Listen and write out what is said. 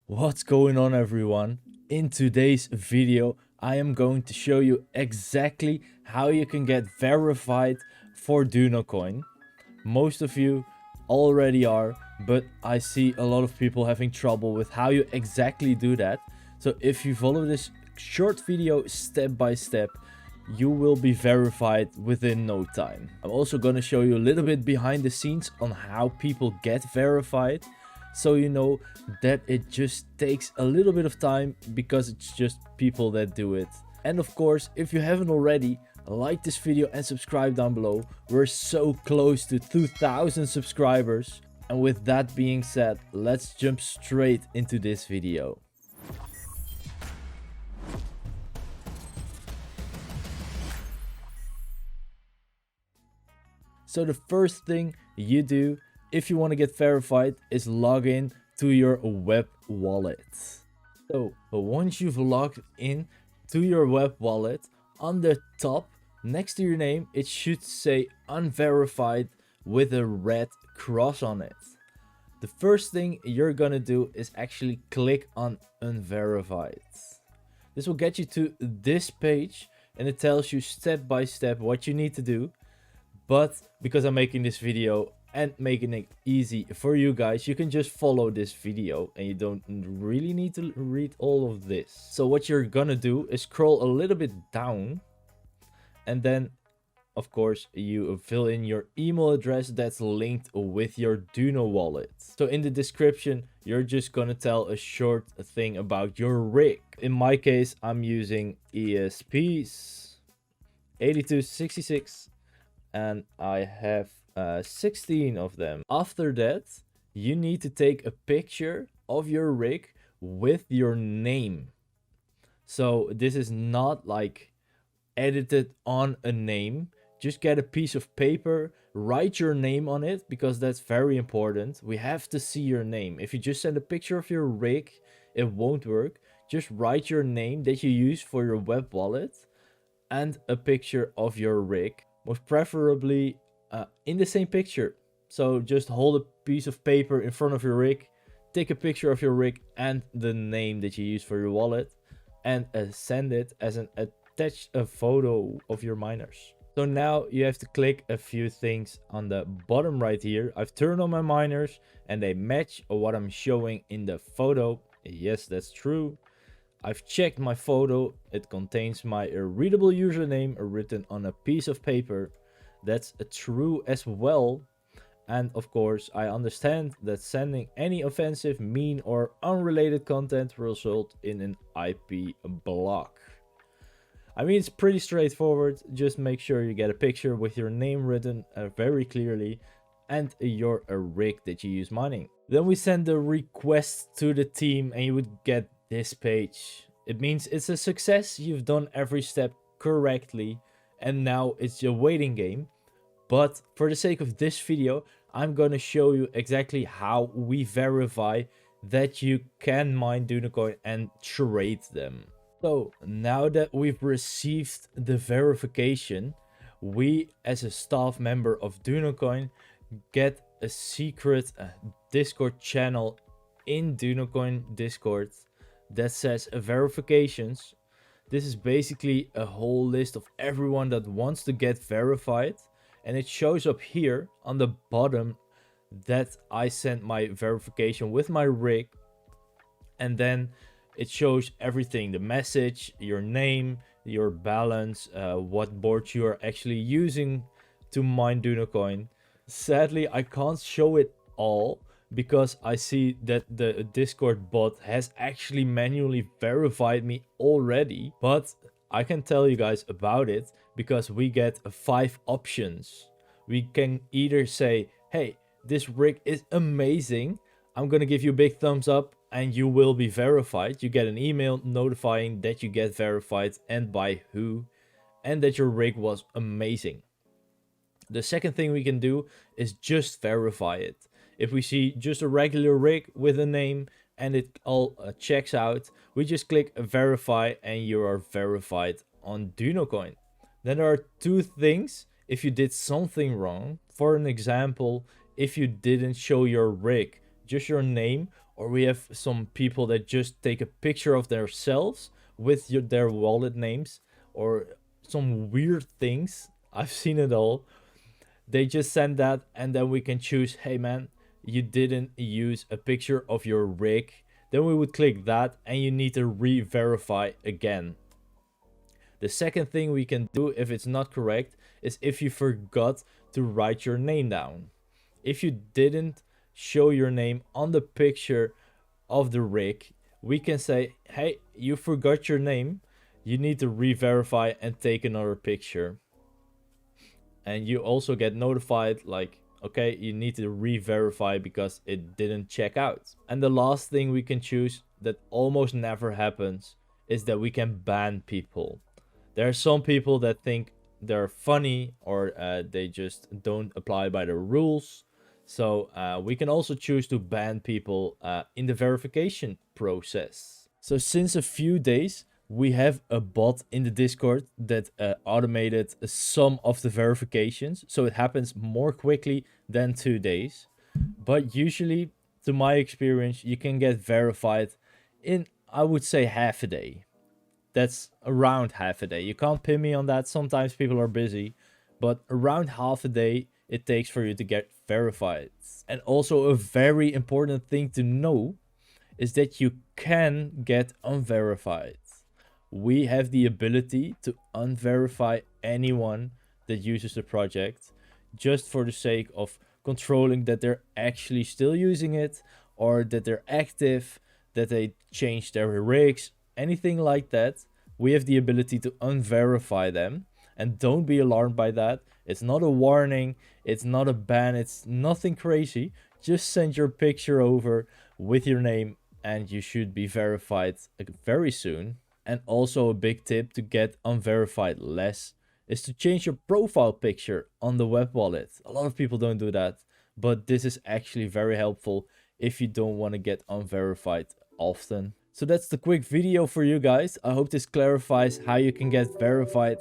What's going on, everyone? In today's video I am going to show you exactly how you can get verified for DuinoCoin. Most of you already are, but I see a lot of people having trouble with how you exactly do that. So if you follow this short video step by step, you will be verified within no time. I'm also going to show you a little bit behind the scenes on how people get verified, so you know that it just takes a little bit of time because it's just people that do it. And of course, if you haven't already, like this video and subscribe down below. We're so close to 2,000 subscribers. And with that being said, let's jump straight into this video. So the first thing you do if you want to get verified is log in to your web wallet. So once you've logged in to your web wallet, on the top next to your name it should say unverified with a red cross on it. The first thing you're gonna do is actually click on unverified. This will get you to this page and it tells you step by step what you need to do. But because I'm making this video and making it easy for you guys, you can just follow this video and you don't really need to read all of this. So what you're gonna do is scroll a little bit down, and then of course you fill in your email address that's linked with your Duino wallet. So in the description you're just gonna tell a short thing about your rig. In my case I'm using ESPs 8266 and I have 16 of them. After that, you need to take a picture of your rig with your name. So this is not like edited on a name. Just get a piece of paper, write your name on it, because that's very important. We have to see your name. If you just send a picture of your rig, it won't work. Just write your name that you use for your web wallet and a picture of your rig. Most preferably in the same picture. So just hold a piece of paper in front of your rig, take a picture of your rig and the name that you use for your wallet, and send it as an attached photo of your miners. So now you have to click a few things on the bottom right here. I've turned on my miners and they match what I'm showing in the photo. Yes, that's true. I've checked my photo. It contains my readable username written on a piece of paper. That's true as well. And of course, I understand that sending any offensive, mean or unrelated content will result in an IP block. I mean, it's pretty straightforward. Just make sure you get a picture with your name written very clearly and your rig that you use mining. Then we send the request to the team and you would get this page. It means it's a success. You've done every step correctly and now it's your waiting game. But for the sake of this video, I'm going to show you exactly how we verify that you can mine DuinoCoin and trade them. So now that we've received the verification, we as a staff member of DuinoCoin get a secret Discord channel in DuinoCoin Discord that says verifications. This is basically a whole list of everyone that wants to get verified, and it shows up here on the bottom that I sent my verification with my rig, and then it shows everything: the message, your name, your balance, what board you are actually using to mine DuinoCoin. Sadly, I can't show it all because I see that the Discord bot has actually manually verified me already. But I can tell you guys about it because we get 5 options. We can either say, hey, this rig is amazing, I'm gonna give you a big thumbs up and you will be verified. You get an email notifying that you get verified and by who, and that your rig was amazing. The second thing we can do is just verify it. If we see just a regular rig with a name and it all checks out, we just click verify and you are verified on DuinoCoin. Then there are 2 things if you did something wrong. For an example, if you didn't show your rig, just your name, or we have some people that just take a picture of themselves with their wallet names, or some weird things. I've seen it all. They just send that, and then we can choose, hey man, you didn't use a picture of your rig. Then we would click that, and you need to re-verify again. The second thing we can do if it's not correct is if you forgot to write your name down. If you didn't show your name on the picture of the rig, we can say, hey, you forgot your name. You need to re-verify and take another picture. And you also get notified like, okay, you need to re-verify because it didn't check out. And the last thing we can choose that almost never happens is that we can ban people. There are some people that think they're funny, or they just don't apply by the rules. So we can also choose to ban people in the verification process. So since a few days, we have a bot in the Discord that automated some of the verifications. So it happens more quickly than 2 days. But usually, to my experience, you can get verified in, I would say, half a day. That's around half a day. You can't pin me on that. Sometimes people are busy. But around half a day it takes for you to get verified. And also a very important thing to know is that you can get unverified. We have the ability to unverify anyone that uses the project, just for the sake of controlling that they're actually still using it, or that they're active, that they changed their rigs, anything like that. We have the ability to unverify them. And don't be alarmed by that. It's not a warning, it's not a ban, it's nothing crazy. Just send your picture over with your name and you should be verified very soon. And also a big tip to get unverified less is to change your profile picture on the web wallet. A lot of people don't do that, but this is actually very helpful if you don't want to get unverified often. So that's the quick video for you guys. I hope this clarifies how you can get verified